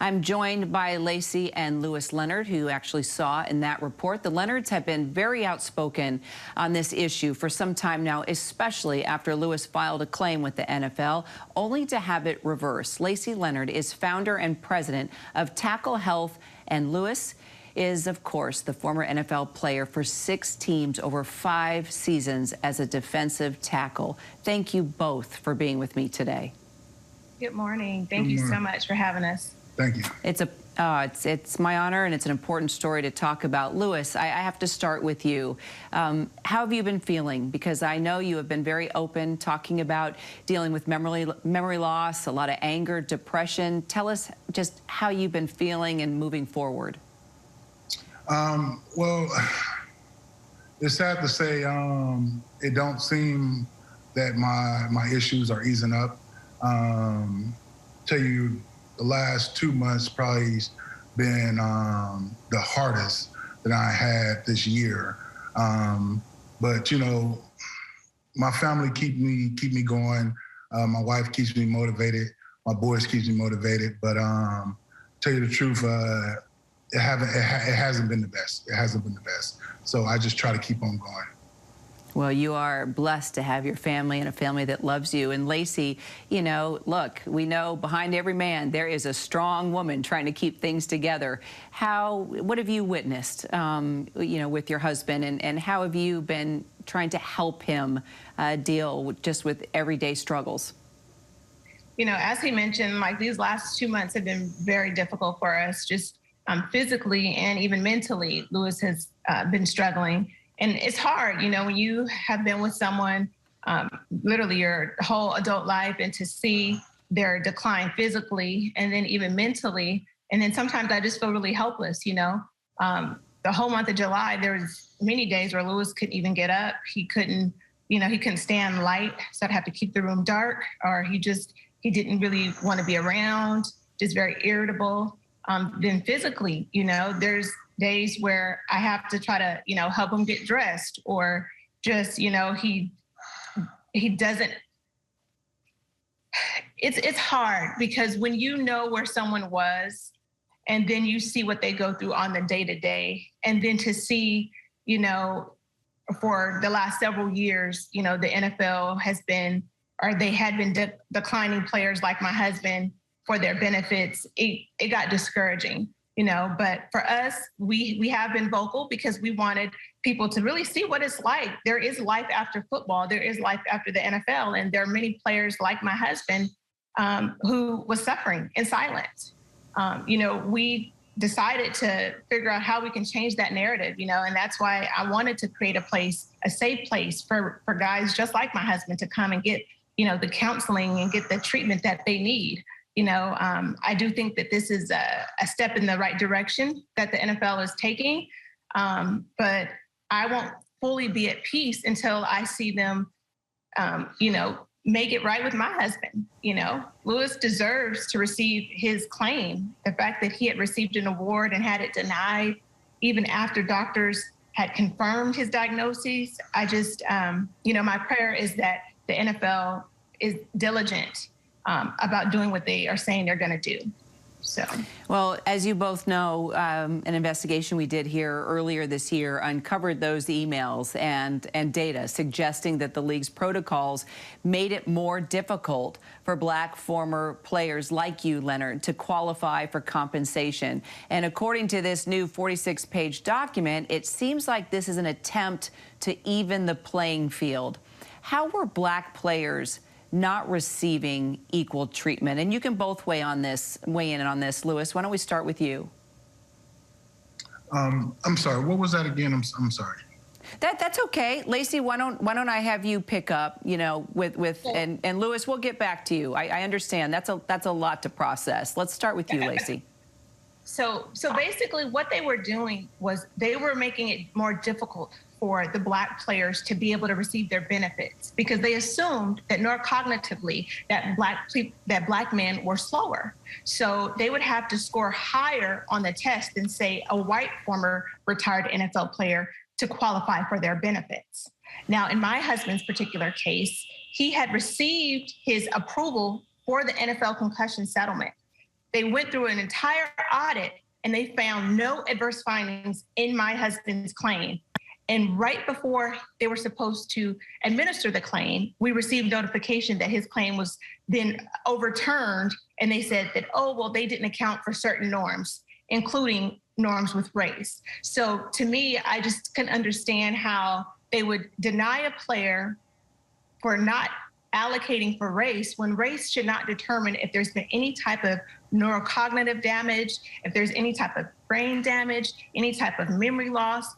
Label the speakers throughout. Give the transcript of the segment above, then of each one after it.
Speaker 1: I'm joined by Lacey and Lewis Leonard, who actually saw in that report. The Leonards have been very outspoken on this issue for some time now, especially after Lewis filed a claim with the NFL, only to have it reversed. Lacey Leonard is founder and president of Tackle Health, and Lewis is, of course, the former NFL player for 6 teams over 5 seasons as a defensive tackle. Thank you both for being with me today.
Speaker 2: Good morning. Thank you so much for having us.
Speaker 3: Thank you.
Speaker 1: It's my honor, and it's an important story to talk about. Lewis, I have to start with you. How have you been feeling? Because I know you have been very open, talking about dealing with memory loss, a lot of anger, depression. Tell us just how you've been feeling and moving forward.
Speaker 3: Well, it's sad to say it don't seem that my issues are easing up. Tell you, the last 2 months probably been the hardest that I had this year. But you know, my family keep me going. My wife keeps me motivated. My boys keeps me motivated. But tell you the truth, it hasn't been the best. It hasn't been the best. So I just try to keep on going.
Speaker 1: Well, you are blessed to have your family and a family that loves you. And Lacey, you know, look, we know behind every man there is a strong woman trying to keep things together. What have you witnessed, you know, with your husband, and how have you been trying to help him deal with everyday struggles?
Speaker 2: You know, as he mentioned, like, these last 2 months have been very difficult for us, just physically and even mentally. Lewis has been struggling. And it's hard, you know, when you have been with someone literally your whole adult life, and to see their decline physically and then even mentally. And then sometimes I just feel really helpless, you know. The whole month of July, there was many days where Lewis couldn't even get up. He couldn't, you know, he couldn't stand light. So I'd have to keep the room dark, or he didn't really want to be around, just very irritable. Then physically, you know, there's days where I have to try to, you know, help him get dressed, or just, you know, he doesn't. It's hard, because when you know where someone was, and then you see what they go through on the day-to-day, and then to see, you know, for the last several years, you know, the NFL had been declining players like my husband for their benefits. It got discouraging. You know, but for us, we have been vocal because we wanted people to really see what it's like. There is life after football. There is life after the NFL. And there are many players like my husband who was suffering in silence. You know, we decided to figure out how we can change that narrative, you know, and that's why I wanted to create a safe place for guys just like my husband to come and get, you know, the counseling and get the treatment that they need. You know, I do think that this is a step in the right direction that the NFL is taking, but I won't fully be at peace until I see them, you know, make it right with my husband. You know, Lewis deserves to receive his claim. The fact that he had received an award and had it denied, even after doctors had confirmed his diagnosis. I just, you know, my prayer is that the NFL is diligent about doing what they are saying they're going to do. So,
Speaker 1: well, as you both know, an investigation we did here earlier this year uncovered those emails and data suggesting that the league's protocols made it more difficult for Black former players like you, Leonard, to qualify for compensation. And according to this new 46-page document, it seems like this is an attempt to even the playing field. How were Black players not receiving equal treatment? And you can both weigh in on this. Lewis, why don't we start with you?
Speaker 3: I'm sorry, what was that again? I'm sorry.
Speaker 1: That's okay. Lacey, why don't I have you pick up, you know, and Lewis, we'll get back to you. I understand that's a lot to process. Let's start with you, Lacey.
Speaker 2: So basically what they were doing was they were making it more difficult for the Black players to be able to receive their benefits, because they assumed that neurocognitively that Black men were slower. So they would have to score higher on the test than, say, a white former retired NFL player to qualify for their benefits. Now, in my husband's particular case, he had received his approval for the NFL concussion settlement. They went through an entire audit and they found no adverse findings in my husband's claim. And right before they were supposed to administer the claim, we received notification that his claim was then overturned. And they said that, oh, well, they didn't account for certain norms, including norms with race. So to me, I just couldn't understand how they would deny a player for not allocating for race when race should not determine if there's been any type of neurocognitive damage, if there's any type of brain damage, any type of memory loss.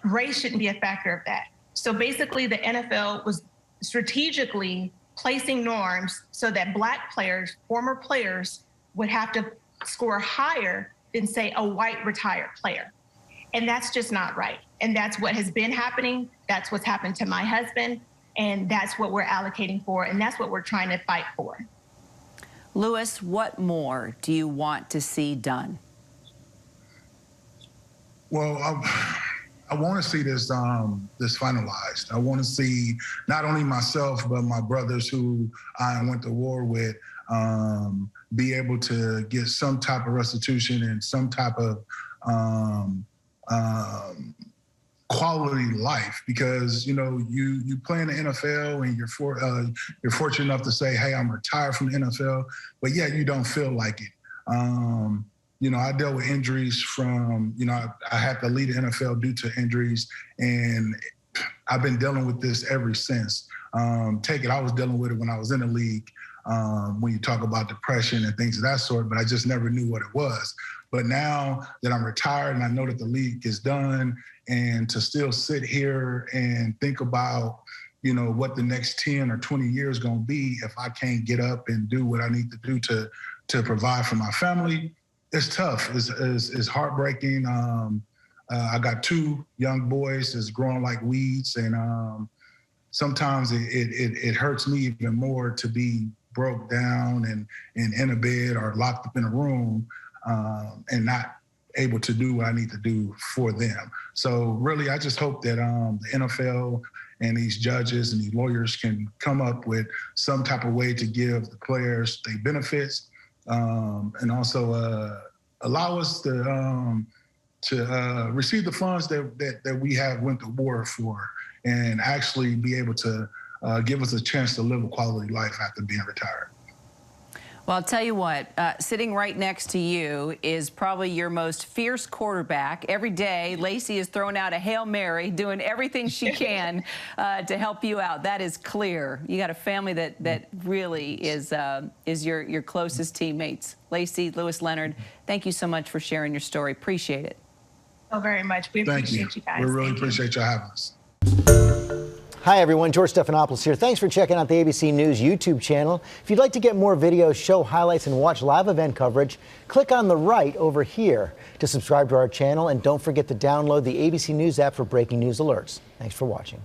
Speaker 2: Race shouldn't be a factor of that. So basically the NFL was strategically placing norms so that Black players, former players, would have to score higher than, say, a white retired player. And that's just not right. And that's what has been happening. That's what's happened to my husband. And that's what we're allocating for. And that's what we're trying to fight for.
Speaker 1: Louis, what more do you want to see done?
Speaker 3: Well, I want to see this finalized. I want to see not only myself, but my brothers who I went to war with be able to get some type of restitution and some type of quality life, because you play in the NFL and you're fortunate enough to say, hey, I'm retired from the NFL, but yet you don't feel like it. I dealt with injuries from, I had to leave the NFL due to injuries, and I've been dealing with this ever since. I was dealing with it when I was in the league, when you talk about depression and things of that sort, but I just never knew what it was. But now that I'm retired and I know that the league is done, and to still sit here and think about, what the next 10 or 20 years going to be if I can't get up and do what I need to do to provide for my family, it's tough. It's heartbreaking. I got 2 young boys that's growing like weeds, and sometimes it hurts me even more to be broke down and in a bed or locked up in a room and not able to do what I need to do for them. So really, I just hope that the NFL and these judges and these lawyers can come up with some type of way to give the players their benefits, and also allow us to receive the funds that we have went to war for, and actually be able to give us a chance to live a quality life after being retired.
Speaker 1: Well, I'll tell you what, sitting right next to you is probably your most fierce quarterback. Every day, Lacey is throwing out a Hail Mary, doing everything she can to help you out. That is clear. You got a family that really is your closest teammates. Lacey, Louis Leonard, thank you so much for sharing your story. Appreciate it.
Speaker 2: So very much. We appreciate you guys.
Speaker 3: We really appreciate you having us.
Speaker 4: Hi, everyone. George Stephanopoulos here. Thanks for checking out the ABC News YouTube channel. If you'd like to get more videos, show highlights, and watch live event coverage, click on the right over here to subscribe to our channel. And don't forget to download the ABC News app for breaking news alerts. Thanks for watching.